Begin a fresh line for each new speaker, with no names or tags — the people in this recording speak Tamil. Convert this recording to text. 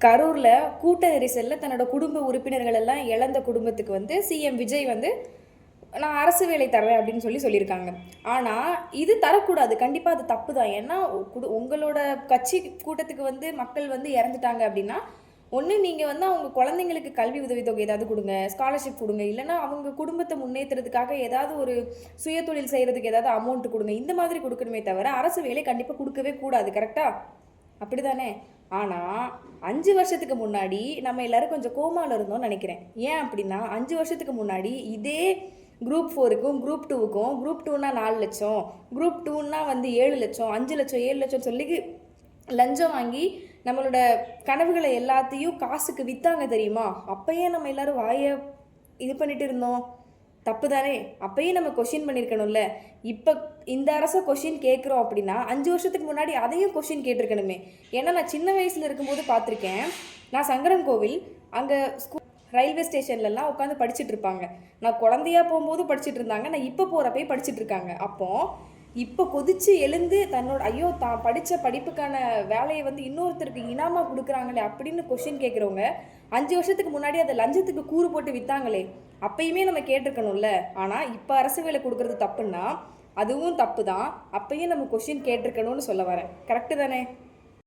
கரூரில் கூட்ட நெரிசலில் தன்னோட குடும்ப உறுப்பினர்கள் எல்லாம் இழந்த குடும்பத்துக்கு வந்து சிஎம் விஜய் வந்து நான் அரசு வேலை தரேன் அப்படின்னு சொல்லியிருக்காங்க. ஆனால் இது தரக்கூடாது, கண்டிப்பாக அது தப்பு தான். ஏன்னா உங்களோட கட்சி கூட்டத்துக்கு வந்து மக்கள் வந்து இறந்துட்டாங்க அப்படின்னா ஒன்று நீங்கள் வந்து அவங்க குழந்தைங்களுக்கு கல்வி உதவித்தொகை ஏதாவது கொடுங்க, ஸ்காலர்ஷிப் கொடுங்க, இல்லைனா அவங்க குடும்பத்தை முன்னேற்றுறதுக்காக ஏதாவது ஒரு சுய தொழில் செய்கிறதுக்கு ஏதாவது அமௌண்ட் கொடுங்க. இந்த மாதிரி கொடுக்கணுமே தவிர அரசு வேலை கண்டிப்பாக கொடுக்கவே கூடாது. கரெக்டாக அப்படி தானே? ஆனால் 5 வருஷத்துக்கு முன்னாடி நம்ம எல்லோரும் கொஞ்சம் கோமாவில் இருந்தோம்னு நினைக்கிறேன். ஏன் அப்படின்னா 5 வருஷத்துக்கு முன்னாடி இதே குரூப் 4க்கும் குரூப் 2க்கும் குரூப் 2னா 4 லட்சம், குரூப் 2னா வந்து 7 லட்சம், 5 லட்சம், 7 லட்சம் சொல்லி லஞ்சம் வாங்கி நம்மளோட கனவுகளை எல்லாத்தையும் காசுக்கு விற்றாங்க தெரியுமா? அப்பயே நம்ம எல்லோரும் வாயை இது பண்ணிட்டு இருந்தோம். தப்பு தானே? அப்பயும் நம்ம கொஷின் பண்ணியிருக்கணும்ல. இப்போ இந்த அரசை கொஷின் கேட்குறோம் அப்படின்னா 5 வருஷத்துக்கு முன்னாடி அதையும் கொஷின் கேட்டிருக்கணுமே. ஏன்னா நான் சின்ன வயசில் இருக்கும்போது பார்த்துருக்கேன். நான் சங்கரன் கோவில் அங்கே ரயில்வே ஸ்டேஷன்லலாம் உட்காந்து படிச்சுட்டு இருப்பாங்க. நான் குழந்தையா போகும்போது படிச்சுட்டு இருந்தாங்க, நான் இப்போ போகிறப்பே படிச்சுட்டு இருக்காங்க. அப்போது இப்போ கொதிச்சு எழுந்து தன்னோட ஐயோ தான் படித்த படிப்புக்கான வேலையை வந்து இன்னொருத்தருக்கு இனாமா கொடுக்குறாங்களே அப்படின்னு கொஷின் கேட்குறவங்க 5 வருஷத்துக்கு முன்னாடி அதை லஞ்சத்துக்கு கூறு போட்டு விற்றாங்களே, அப்பயுமே நம்ம கேட்டிருக்கணும்ல. ஆனால் இப்போ அரசு வேலை கொடுக்குறது தப்புன்னா அதுவும் தப்பு தான். அப்பயும் நம்ம கொஷின் கேட்டிருக்கணும்னு சொல்ல வரேன். கரெக்டு தானே?